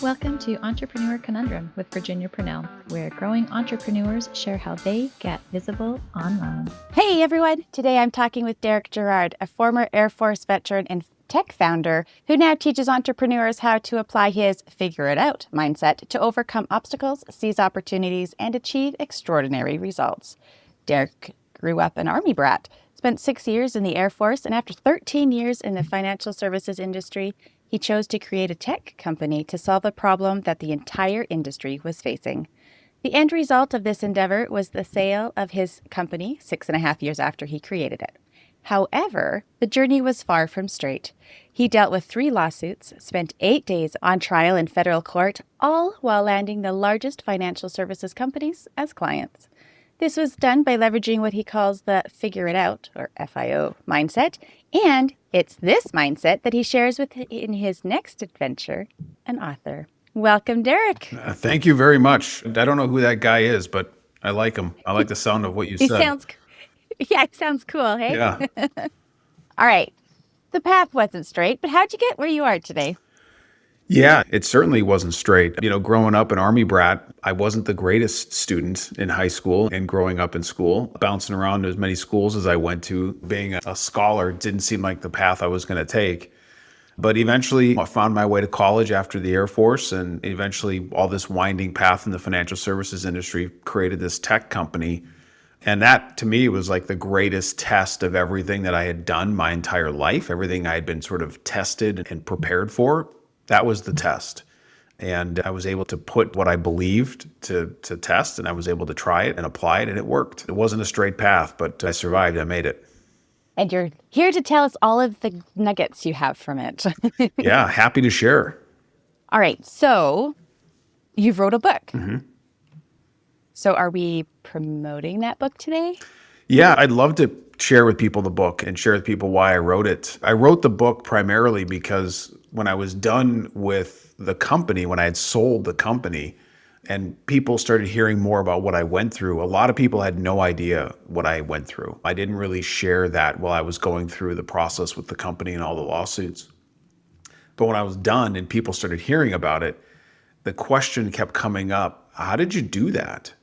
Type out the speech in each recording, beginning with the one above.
Welcome to Entrepreneur Conundrum with Virginia Purnell, where growing entrepreneurs share how they get visible online. Hey everyone! Today I'm talking with Derrick Girard, a former Air Force veteran and tech founder who now teaches entrepreneurs how to apply his figure it out mindset to overcome obstacles, seize opportunities, and achieve extraordinary results. Derrick grew up an Army brat, spent 6 years in the Air Force, and after 13 years in the financial services industry, he chose to create a tech company to solve a problem that the entire industry was facing. The end result of this endeavor was the sale of his company 6.5 years after he created it. However, the journey was far from straight. He dealt with 3 lawsuits, spent 8 days on trial in federal court, all while landing the largest financial services companies as clients. This was done by leveraging what he calls the figure it out, or FIO, mindset, and it's this mindset that he shares with in his next adventure, an author. Welcome, Derrick. Thank you very much. I don't know who that guy is, but I like him. I like the sound of what you said. It sounds cool, hey? Yeah. All right. The path wasn't straight, but how'd you get where you are today? Yeah, it certainly wasn't straight. You know, growing up an Army brat, I wasn't the greatest student in high school and growing up in school, bouncing around to as many schools as I went to. Being a scholar didn't seem like the path I was going to take. But eventually I found my way to college after the Air Force, and eventually all this winding path in the financial services industry created this tech company. And that to me was like the greatest test of everything that I had done my entire life, everything I had been sort of tested and prepared for. That was the test. And I was able to put what I believed to test, and I was able to try it and apply it, and it worked. It wasn't a straight path, but I survived. I made it. And you're here to tell us all of the nuggets you have from it. Yeah, happy to share. All right. So you've wrote a book. Mm-hmm. So are we promoting that book today? Yeah, I'd love to share with people the book and share with people why I wrote it. I wrote the book primarily because when I was done with the company, when I had sold the company, and people started hearing more about what I went through, a lot of people had no idea what I went through. I didn't really share that while I was going through the process with the company and all the lawsuits. But when I was done and people started hearing about it, the question kept coming up, how did you do that?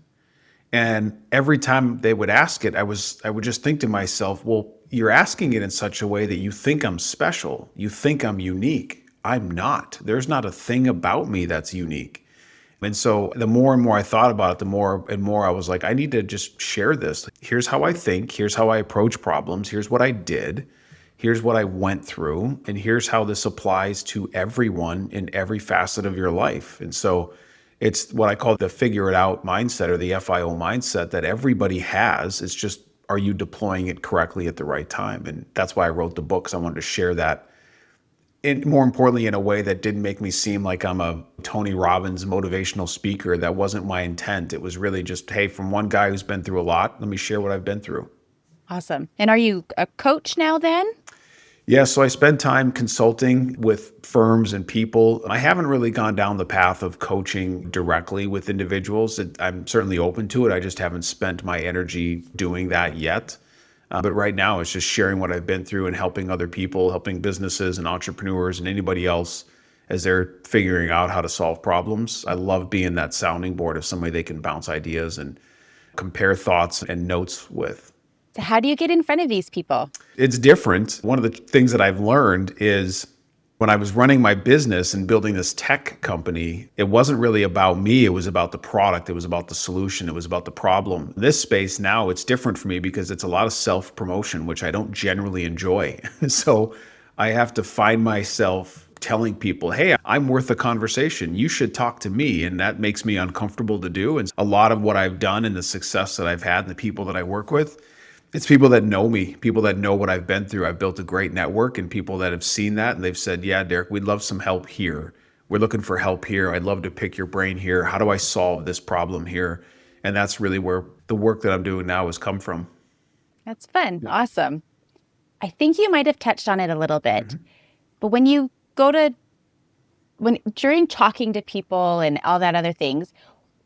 And every time they would ask it, I would just think to myself, well, you're asking it in such a way that you think I'm special. You think I'm unique. I'm not. There's not a thing about me that's unique. And so the more and more I thought about it, the more and more I was like, I need to just share this. Here's how I think. Here's how I approach problems. Here's what I did. Here's what I went through. And here's how this applies to everyone in every facet of your life. And so it's what I call the figure it out mindset, or the FIO mindset, that everybody has. It's just, are you deploying it correctly at the right time? And that's why I wrote the book, because I wanted to share that. And more importantly, in a way that didn't make me seem like I'm a Tony Robbins motivational speaker. That wasn't my intent. It was really just, hey, from one guy who's been through a lot, let me share what I've been through. Awesome. And are you a coach now then? Yeah, so I spend time consulting with firms and people. I haven't really gone down the path of coaching directly with individuals. I'm certainly open to it. I just haven't spent my energy doing that yet. But right now, it's just sharing what I've been through and helping other people, helping businesses and entrepreneurs and anybody else as they're figuring out how to solve problems. I love being that sounding board of somebody they can bounce ideas and compare thoughts and notes with. So how do you get in front of these people? It's different. One of the things that I've learned is when I was running my business and building this tech company, it wasn't really about me. It was about the product. It was about the solution. It was about the problem. This space now, it's different for me because it's a lot of self-promotion, which I don't generally enjoy. So I have to find myself telling people, hey, I'm worth a conversation. You should talk to me. And that makes me uncomfortable to do. And a lot of what I've done and the success that I've had and the people that I work with, it's people that know me, people that know what I've been through. I've built a great network and people that have seen that and they've said, yeah, Derrick, we'd love some help here. We're looking for help here. I'd love to pick your brain here. How do I solve this problem here? And that's really where the work that I'm doing now has come from. That's fun. Yeah. Awesome. I think you might have touched on it a little bit, but when you during talking to people and all that other things,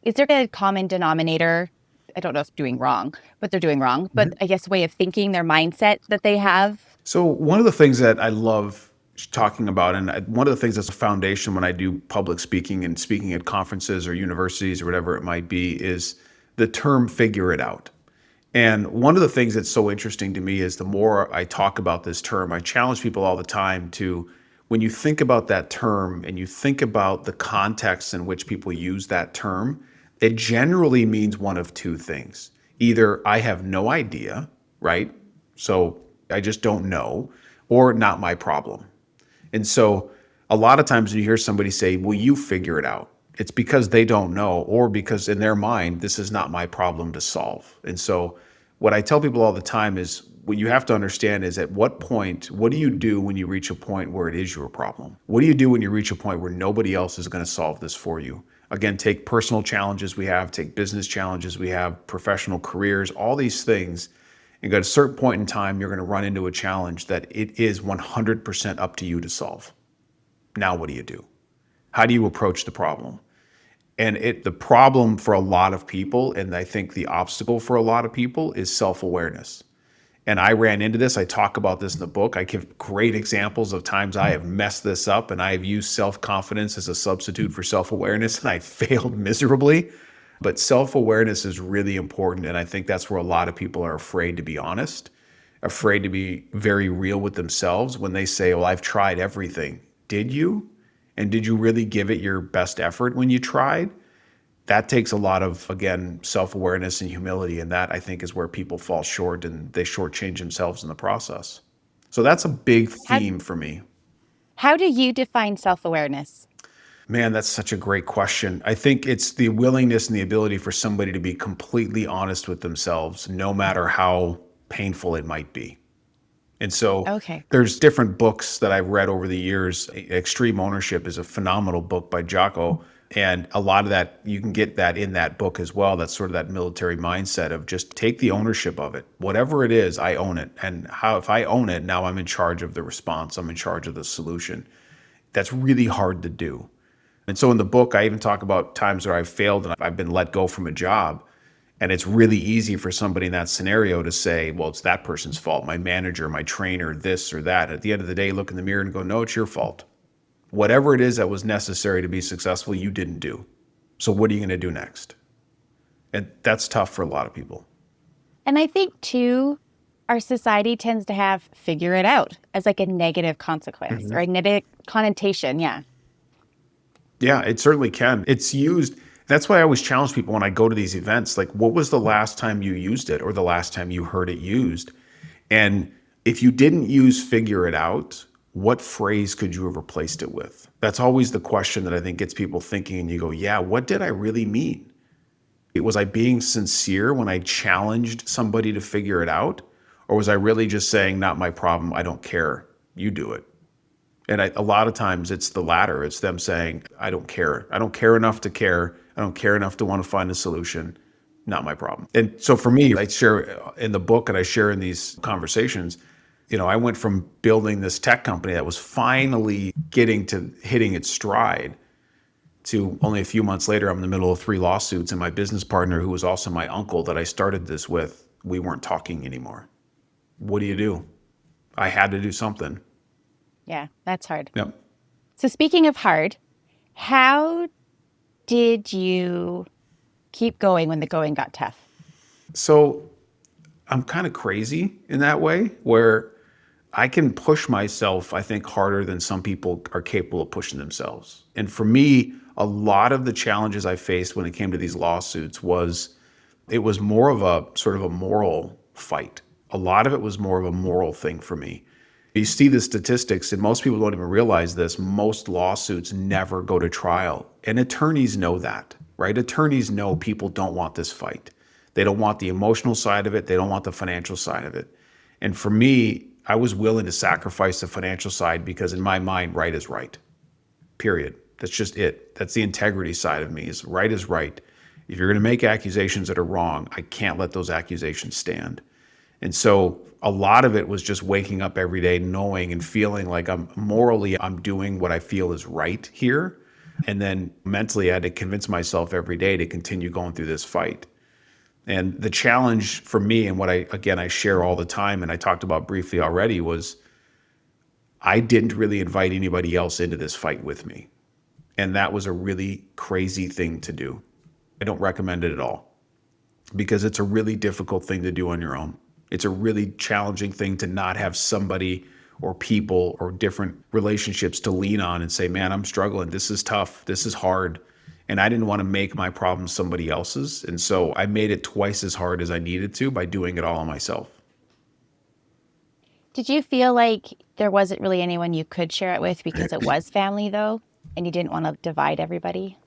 is there a common denominator? I don't know if doing wrong, but they're doing wrong, but I guess way of thinking, their mindset that they have. So one of the things that I love talking about, and one of the things that's a foundation when I do public speaking and speaking at conferences or universities or whatever it might be, is the term figure it out. And one of the things that's so interesting to me is the more I talk about this term, I challenge people all the time to, when you think about that term and you think about the context in which people use that term, it generally means one of two things. Either I have no idea, right? So I just don't know, or not my problem. And so a lot of times when you hear somebody say, well, you figure it out, it's because they don't know, or because in their mind, this is not my problem to solve. And so what I tell people all the time is, what you have to understand is, at what point, what do you do when you reach a point where it is your problem? What do you do when you reach a point where nobody else is going to solve this for you? Again, take personal challenges we have, take business challenges we have, professional careers, all these things. And at a certain point in time, you're going to run into a challenge that it is 100% up to you to solve. Now, what do you do? How do you approach the problem? And the problem for a lot of people, and I think the obstacle for a lot of people, is self-awareness. And I ran into this. I talk about this in the book. I give great examples of times I have messed this up, and I have used self-confidence as a substitute for self-awareness, and I failed miserably. But self-awareness is really important, and I think that's where a lot of people are afraid to be honest, afraid to be very real with themselves when they say, well, I've tried everything. Did you? And did you really give it your best effort when you tried? That takes a lot of, again, self-awareness and humility, and that, I think, is where people fall short and they shortchange themselves in the process. So that's a big theme for me. How do you define self-awareness? Man, that's such a great question. I think it's the willingness and the ability for somebody to be completely honest with themselves, no matter how painful it might be. And so there's different books that I've read over the years. Extreme Ownership is a phenomenal book by Jocko. And a lot of that, you can get that in that book as well. That's sort of that military mindset of just take the ownership of it. Whatever it is, I own it. And if I own it, now I'm in charge of the response. I'm in charge of the solution. That's really hard to do. And so in the book, I even talk about times where I've failed and I've been let go from a job. And it's really easy for somebody in that scenario to say, well, it's that person's fault, my manager, my trainer, this or that. At the end of the day, look in the mirror and go, no, it's your fault. Whatever it is that was necessary to be successful, you didn't do. So what are you going to do next? And that's tough for a lot of people. And I think, too, our society tends to have figure it out as like a negative consequence or a negative connotation. Yeah. Yeah, it certainly can. It's used. That's why I always challenge people when I go to these events, like, what was the last time you used it or the last time you heard it used? And if you didn't use figure it out, what phrase could you have replaced it with? That's always the question that I think gets people thinking, and you go, yeah, what did I really mean? Was I being sincere when I challenged somebody to figure it out? Or was I really just saying, not my problem, I don't care, you do it? And a lot of times it's the latter. It's them saying, I don't care. I don't care enough to care. I don't care enough to want to find a solution. Not my problem. And so for me, I share in the book and I share in these conversations, I went from building this tech company that was finally getting to hitting its stride to only a few months later, I'm in the middle of 3 lawsuits, and my business partner, who was also my uncle that I started this with, we weren't talking anymore. What do you do? I had to do something. Yeah, that's hard. Yep. So speaking of hard, how did you keep going when the going got tough? So I'm kind of crazy in that way, where I can push myself, I think, harder than some people are capable of pushing themselves. And for me, a lot of the challenges I faced when it came to these lawsuits it was more of a sort of a moral fight. A lot of it was more of a moral thing for me. You see the statistics, and most people don't even realize this. Most lawsuits never go to trial. And attorneys know that, right? Attorneys know people don't want this fight. They don't want the emotional side of it. They don't want the financial side of it. And for me, I was willing to sacrifice the financial side because in my mind, right is right. Period. That's just it. That's the integrity side of me, is right is right. If you're going to make accusations that are wrong, I can't let those accusations stand. And so a lot of it was just waking up every day knowing and feeling like I'm doing what I feel is right here. And then mentally I had to convince myself every day to continue going through this fight. And the challenge for me, and what I share all the time, and I talked about briefly already, was I didn't really invite anybody else into this fight with me. And that was a really crazy thing to do. I don't recommend it at all because it's a really difficult thing to do on your own. It's a really challenging thing to not have somebody or people or different relationships to lean on and say, man, I'm struggling. This is tough. This is hard. And I didn't want to make my problems somebody else's. And so I made it twice as hard as I needed to by doing it all on myself. Did you feel like there wasn't really anyone you could share it with because it was family, though, and you didn't want to divide everybody?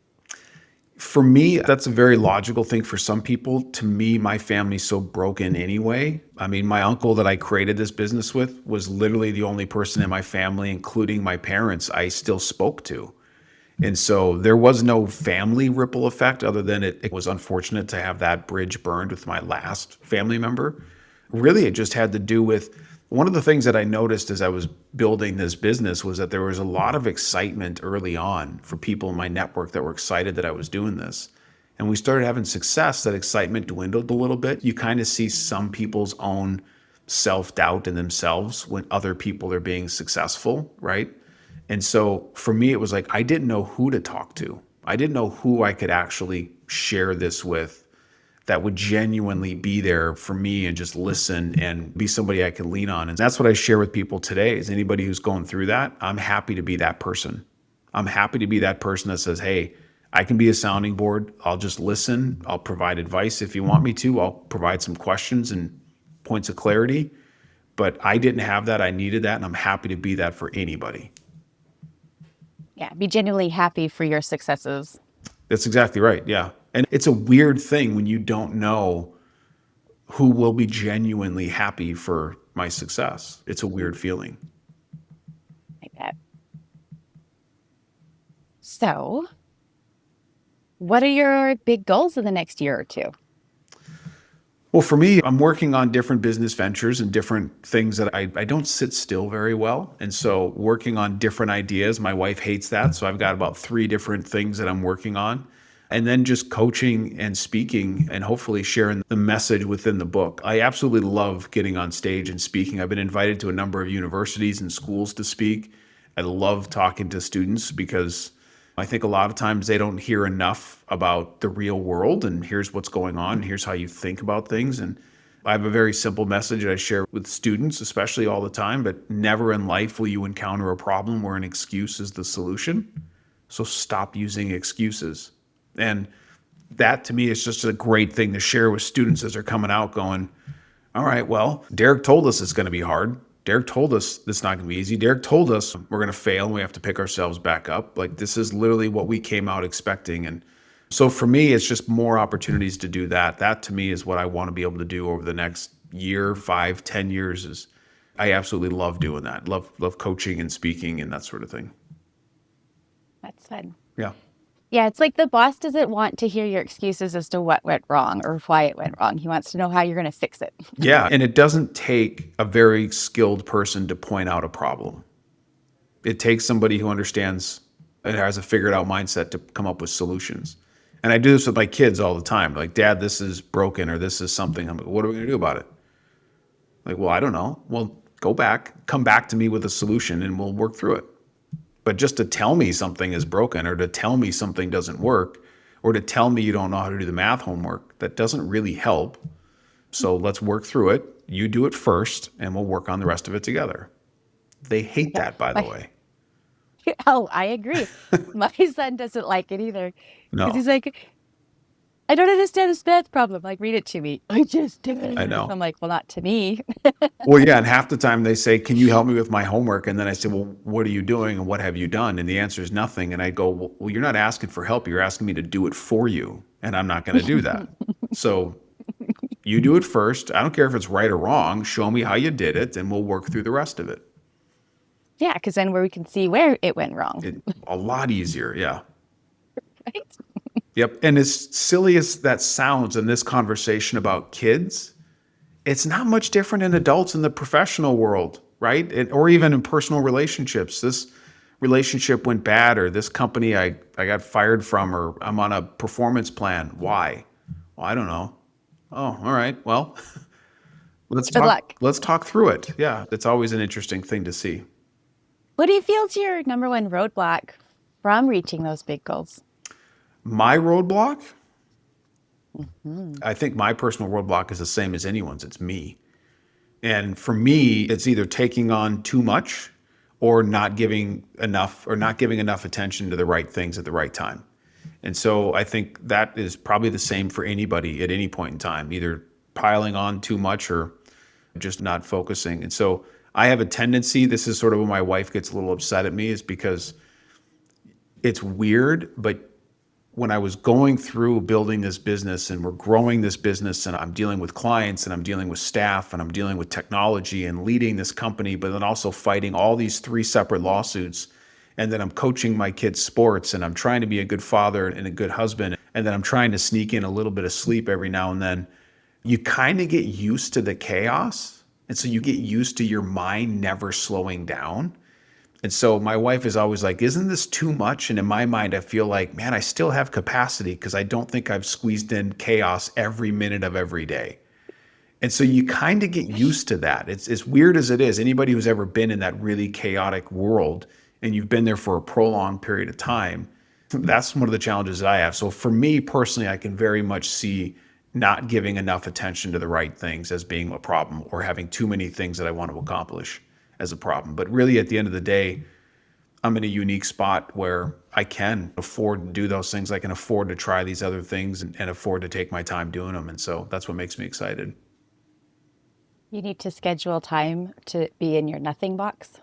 For me, that's a very logical thing for some people. To me, my family's so broken anyway. I mean, my uncle that I created this business with was literally the only person in my family, including my parents, I still spoke to. And so there was no family ripple effect other than it was unfortunate to have that bridge burned with my last family member. Really, it just had to do with one of the things that I noticed as I was building this business was that there was a lot of excitement early on for people in my network that were excited that I was doing this. And we started having success. That excitement dwindled a little bit. You kind of see some people's own self-doubt in themselves when other people are being successful, right? And so for me, it was like, I didn't know who to talk to. I didn't know who I could actually share this with that would genuinely be there for me and just listen and be somebody I could lean on. And that's what I share with people today is anybody who's going through that, I'm happy to be that person. I'm happy to be that person that says, hey, I can be a sounding board. I'll just listen. I'll provide advice if you want me to. I'll provide some questions and points of clarity. But I didn't have that. I needed that. And I'm happy to be that for anybody. Yeah, be genuinely happy for your successes. That's exactly right. Yeah. And it's a weird thing when you don't know who will be genuinely happy for my success. It's a weird feeling. I bet. So, what are your big goals in the next year or two? Well, for me, I'm working on different business ventures and different things that I don't sit still very well. And so working on different ideas, my wife hates that. So I've got about 3 different things that I'm working on. And then just coaching and speaking and hopefully sharing the message within the book. I absolutely love getting on stage and speaking. I've been invited to a number of universities and schools to speak. I love talking to students because I think a lot of times they don't hear enough about the real world and here's what's going on, and here's how you think about things. And I have a very simple message that I share with students, especially all the time, but never in life will you encounter a problem where an excuse is the solution. So stop using excuses. And that to me is just a great thing to share with students as they're coming out going, all right, well, Derrick told us it's going to be hard. Derrick told us it's not going to be easy. Derrick told us we're going to fail and we have to pick ourselves back up. Like this is literally what we came out expecting. And so for me, it's just more opportunities to do that. That to me is what I want to be able to do over the next year, 5, 10 years is I absolutely love doing that. Love coaching and speaking and that sort of thing. That's fun. Yeah. Yeah, it's like the boss doesn't want to hear your excuses as to what went wrong or why it went wrong. He wants to know how you're going to fix it. Yeah. And it doesn't take a very skilled person to point out a problem. It takes somebody who understands and has a figured out mindset to come up with solutions. And I do this with my kids all the time. Like, Dad, this is broken or this is something. I'm like, what are we going to do about it? Like, well, I don't know. Well, go back, come back to me with a solution and we'll work through it. But just to tell me something is broken or to tell me something doesn't work or to tell me you don't know how to do the math homework, that doesn't really help. So let's work through it. You do it first and we'll work on the rest of it together. They hate that, by the way. Oh, I agree. My son doesn't like it either. No. Because he's like, I don't understand this math problem. Like, read it to me. I just did it. I know. I'm like, well, not to me. Well, yeah. And half the time they say, can you help me with my homework? And then I say, well, what are you doing and what have you done? And the answer is nothing. And I go, well, you're not asking for help. You're asking me to do it for you. And I'm not going to do that. So you do it first. I don't care if it's right or wrong. Show me how you did it and we'll work through the rest of it. Yeah, because then we can see where it went wrong. A lot easier. Yeah. Right? Yep. And as silly as that sounds in this conversation about kids, it's not much different in adults in the professional world, right? Or even in personal relationships. This relationship went bad, or this company I got fired from, or I'm on a performance plan. Why? Well, I don't know. Oh, all right. Well, Good luck. let's talk through it. Yeah. It's always an interesting thing to see. What do you feel is your number one roadblock from reaching those big goals? My roadblock? I think my personal roadblock is the same as anyone's. It's me. And for me, it's either taking on too much or not giving enough attention to the right things at the right time. And so I think that is probably the same for anybody at any point in time, either piling on too much or just not focusing. And so I have a tendency, this is sort of when my wife gets a little upset at me, is because it's weird, but when I was going through building this business and we're growing this business and I'm dealing with clients and I'm dealing with staff and I'm dealing with technology and leading this company, but then also fighting all these 3 separate lawsuits. And then I'm coaching my kids' sports and I'm trying to be a good father and a good husband. And then I'm trying to sneak in a little bit of sleep every now and then. You kind of get used to the chaos. And so you get used to your mind never slowing down. And so my wife is always like, isn't this too much? And in my mind, I feel like, man, I still have capacity because I don't think I've squeezed in chaos every minute of every day. And so you kind of get used to that. It's as weird as it is. Anybody who's ever been in that really chaotic world and you've been there for a prolonged period of time, that's one of the challenges that I have. So for me personally, I can very much see not giving enough attention to the right things as being a problem, or having too many things that I want to accomplish as a problem. But really, at the end of the day, I'm in a unique spot where I can afford to do those things. I can afford to try these other things and afford to take my time doing them. And so that's what makes me excited. You need to schedule time to be in your nothing box.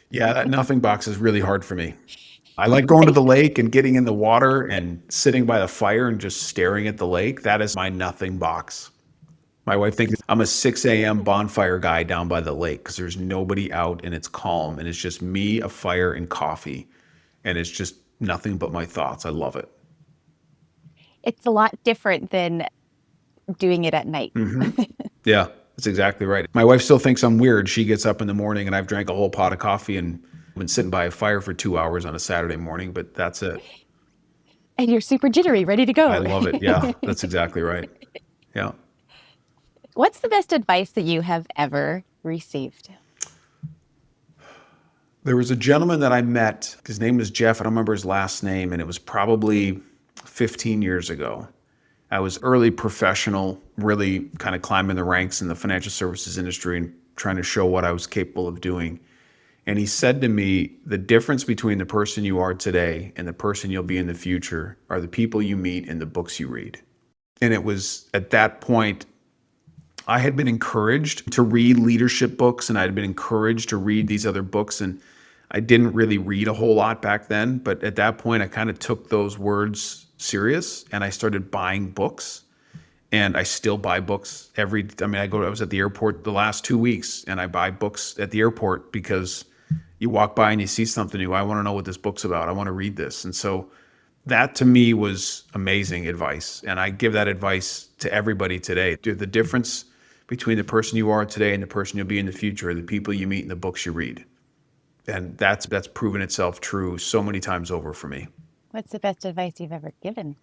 Yeah, that nothing box is really hard for me. I like going to the lake and getting in the water and sitting by the fire and just staring at the lake. That is my nothing box. My wife thinks I'm a 6 a.m. bonfire guy down by the lake because there's nobody out and it's calm and it's just me, a fire, and coffee. And it's just nothing but my thoughts. I love it. It's a lot different than doing it at night. Yeah, that's exactly right. My wife still thinks I'm weird. She gets up in the morning and I've drank a whole pot of coffee and been sitting by a fire for 2 hours on a Saturday morning, but that's it. And you're super jittery, ready to go. I love it. Yeah, that's exactly right. Yeah. What's the best advice that you have ever received? There was a gentleman that I met. His name was Jeff. I don't remember his last name, and it was probably 15 years ago. I was early professional, really kind of climbing the ranks in the financial services industry and trying to show what I was capable of doing. And he said to me, the difference between the person you are today and the person you'll be in the future are the people you meet and the books you read. And it was at that point, I had been encouraged to read leadership books and I'd been encouraged to read these other books. And I didn't really read a whole lot back then. But at that point, I kind of took those words serious and I started buying books. And I still buy books I was at the airport the last 2 weeks and I buy books at the airport because you walk by and you see something new. I want to know what this book's about. I want to read this. And so that to me was amazing advice. And I give that advice to everybody today. The difference between the person you are today and the person you'll be in the future are the people you meet and the books you read. And that's proven itself true so many times over for me. What's the best advice you've ever given?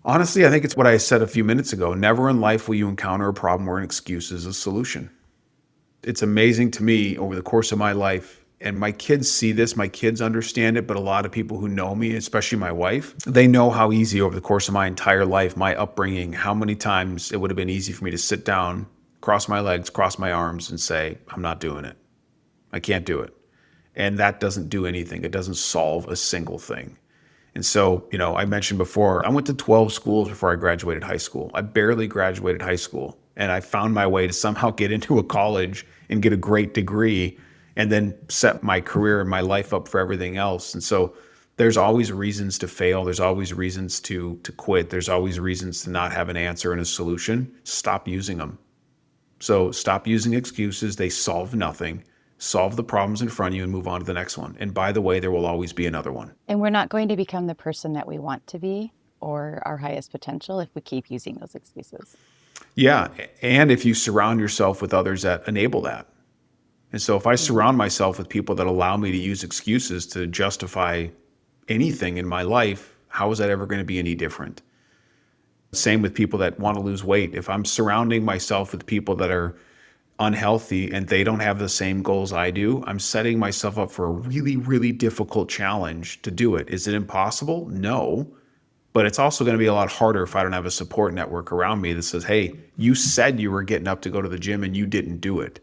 Honestly, I think it's what I said a few minutes ago. Never in life will you encounter a problem where an excuse is a solution. It's amazing to me over the course of my life, and my kids see this, my kids understand it, but a lot of people who know me, especially my wife, they know how easy over the course of my entire life, my upbringing, how many times it would have been easy for me to sit down, cross my legs, cross my arms, and say, I'm not doing it. I can't do it. And that doesn't do anything. It doesn't solve a single thing. And so, I mentioned before, I went to 12 schools before I graduated high school. I barely graduated high school. And I found my way to somehow get into a college and get a great degree and then set my career and my life up for everything else. And so there's always reasons to fail. There's always reasons to quit. There's always reasons to not have an answer and a solution. Stop using them. So stop using excuses. They solve nothing. Solve the problems in front of you and move on to the next one. And by the way, there will always be another one. And we're not going to become the person that we want to be or our highest potential if we keep using those excuses. Yeah. And if you surround yourself with others that enable that. And so if I surround myself with people that allow me to use excuses to justify anything in my life, how is that ever going to be any different? Same with people that want to lose weight. If I'm surrounding myself with people that are unhealthy and they don't have the same goals I do, I'm setting myself up for a really, really difficult challenge to do it. Is it impossible? No. But it's also going to be a lot harder if I don't have a support network around me that says, hey, you said you were getting up to go to the gym and you didn't do it.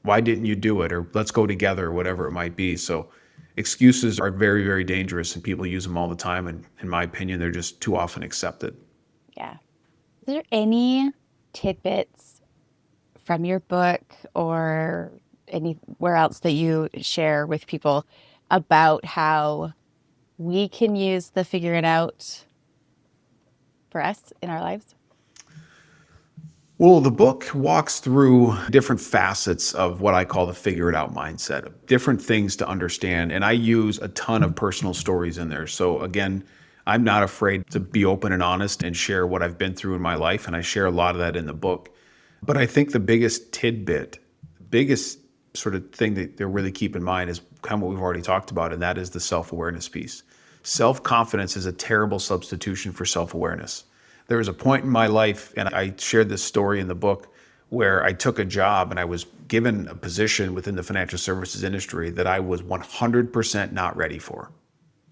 Why didn't you do it? Or let's go together, or whatever it might be. So excuses are very, very dangerous and people use them all the time. And in my opinion, they're just too often accepted. Yeah. Is there any tidbits from your book or anywhere else that you share with people about how we can use the figure it out for us in our lives? Well, the book walks through different facets of what I call the figure it out mindset, different things to understand. And I use a ton of personal stories in there. So again, I'm not afraid to be open and honest and share what I've been through in my life. And I share a lot of that in the book. But I think the biggest tidbit, biggest sort of thing that they really keep in mind is kind of what we've already talked about, and that is the self-awareness piece. Self-confidence is a terrible substitution for self-awareness. There was a point in my life, and I shared this story in the book, where I took a job and I was given a position within the financial services industry that I was 100% not ready for.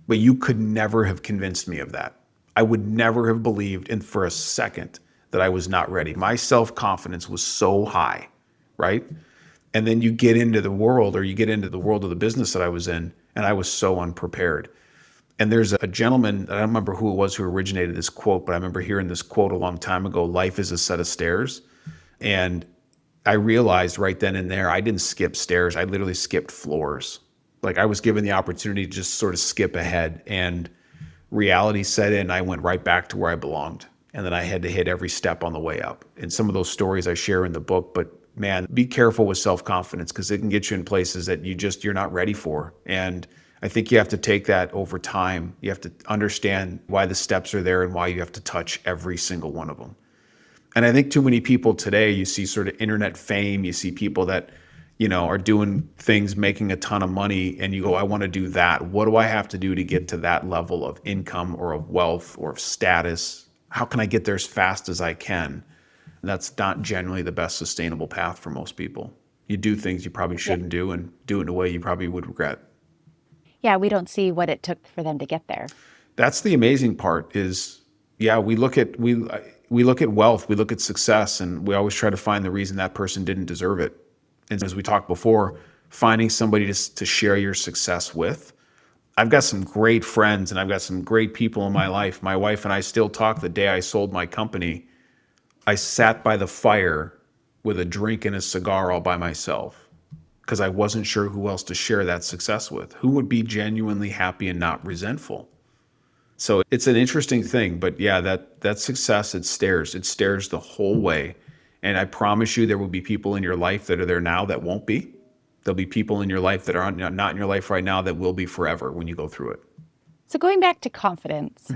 But you could never have convinced me of that. I would never have believed in for a second that I was not ready. My self-confidence was so high, right? And then you get into the world, or you get into the world of the business that I was in, and I was so unprepared. And there's a gentleman, I don't remember who it was who originated this quote, but I remember hearing this quote a long time ago, life is a set of stairs. And I realized right then and there, I didn't skip stairs. I literally skipped floors. Like I was given the opportunity to just sort of skip ahead, and reality set in. I went right back to where I belonged. And then I had to hit every step on the way up. And some of those stories I share in the book, but man, be careful with self-confidence because it can get you in places that you're not ready for. And I think you have to take that over time. You have to understand why the steps are there and why you have to touch every single one of them. And I think too many people today, you see sort of internet fame, you see people that, are doing things, making a ton of money, and you go, I want to do that. What do I have to do to get to that level of income or of wealth or of status? How can I get there as fast as I can? And that's not generally the best sustainable path for most people. You do things you probably shouldn't do and do it in a way you probably would regret. Yeah, we don't see what it took for them to get there. That's the amazing part is, we look at wealth, we look at success, and we always try to find the reason that person didn't deserve it. And as we talked before, finding somebody to share your success with. I've got some great friends and I've got some great people in my life. My wife and I still talk. The day I sold my company, I sat by the fire with a drink and a cigar all by myself because I wasn't sure who else to share that success with. Who would be genuinely happy and not resentful? So it's an interesting thing, but that success, it stairs the whole way. And I promise you there will be people in your life that are there now that won't be. There'll be people in your life that are not in your life right now that will be forever when you go through it. So going back to confidence,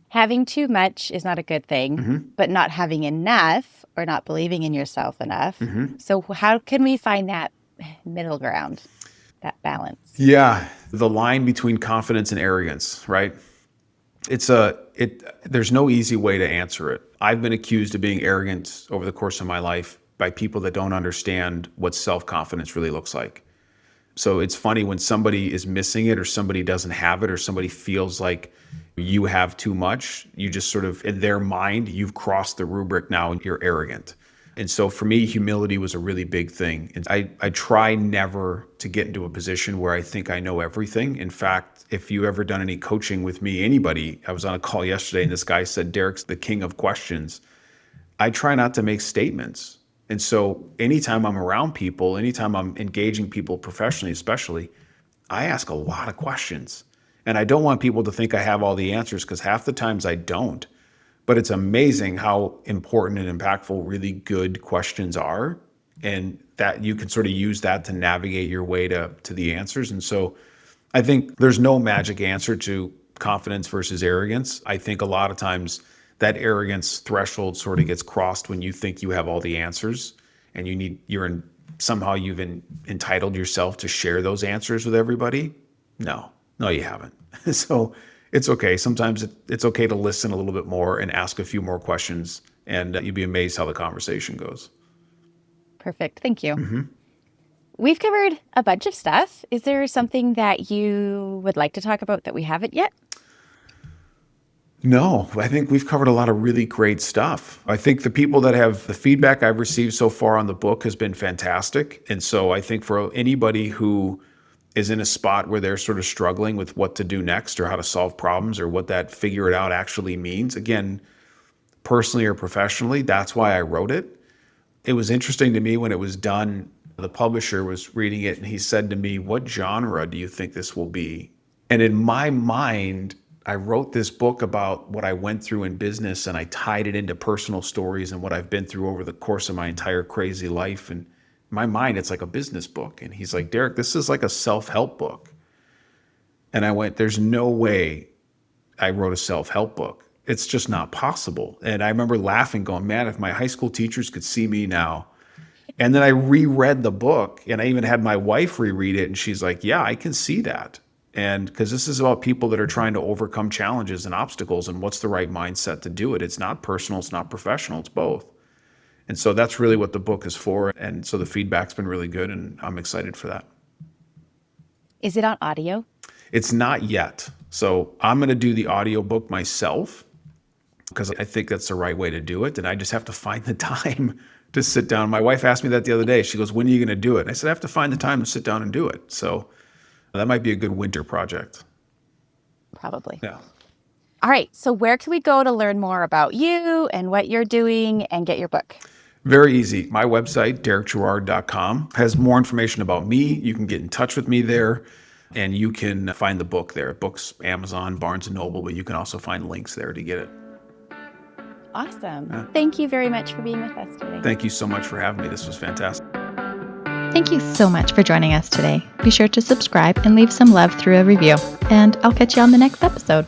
having too much is not a good thing, but not having enough or not believing in yourself enough. So how can we find that middle ground, that balance? Yeah, the line between confidence and arrogance, right? There's no easy way to answer it. I've been accused of being arrogant over the course of my life by people that don't understand what self-confidence really looks like. So it's funny when somebody is missing it or somebody doesn't have it or somebody feels like you have too much, you just sort of, in their mind, you've crossed the rubric now and you're arrogant. And so for me, humility was a really big thing. And I try never to get into a position where I think I know everything. In fact, if you ever done any coaching with me, anybody, I was on a call yesterday and this guy said, Derrick's the king of questions. I try not to make statements. And so anytime I'm around people, anytime I'm engaging people professionally, especially, I ask a lot of questions. And I don't want people to think I have all the answers because half the times I don't. But it's amazing how important and impactful really good questions are, and that you can sort of use that to navigate your way to the answers. And so I think there's no magic answer to confidence versus arrogance. I think a lot of times that arrogance threshold sort of gets crossed when you think you have all the answers and somehow you've entitled yourself to share those answers with everybody. No, you haven't. So it's okay. Sometimes it's okay to listen a little bit more and ask a few more questions, and you'd be amazed how the conversation goes. Perfect. Thank you. We've covered a bunch of stuff. Is there something that you would like to talk about that we haven't yet? No, I think we've covered a lot of really great stuff. I think the people that have the feedback I've received so far on the book has been fantastic. And so I think for anybody who is in a spot where they're sort of struggling with what to do next or how to solve problems or what that figure it out actually means, again, personally or professionally, that's why I wrote it. It was interesting to me when it was done, the publisher was reading it and he said to me, "What genre do you think this will be?" And in my mind, I wrote this book about what I went through in business and I tied it into personal stories and what I've been through over the course of my entire crazy life. And in my mind, it's like a business book. And he's like, "Derrick, this is like a self-help book." And I went, "There's no way I wrote a self-help book. It's just not possible." And I remember laughing, going, "Man, if my high school teachers could see me now." And then I reread the book and I even had my wife reread it. And she's like, "Yeah, I can see that." And because this is about people that are trying to overcome challenges and obstacles and what's the right mindset to do it. It's not personal, it's not professional, it's both. And so that's really what the book is for. And so the feedback's been really good and I'm excited for that. Is it on audio? It's not yet. So I'm going to do the audiobook myself because I think that's the right way to do it. And I just have to find the time to sit down. My wife asked me that the other day. She goes, "When are you going to do it?" And I said, "I have to find the time to sit down and do it." So that might be a good winter project. Probably. Yeah. All right. So where can we go to learn more about you and what you're doing and get your book? Very easy. My website, derrickgirard.com, has more information about me. You can get in touch with me there, and you can find the book there. Books, Amazon, Barnes & Noble, but you can also find links there to get it. Awesome. Thank you very much for being with us today. Thank you so much for having me. This was fantastic. Thank you so much for joining us today. Be sure to subscribe and leave some love through a review. And I'll catch you on the next episode.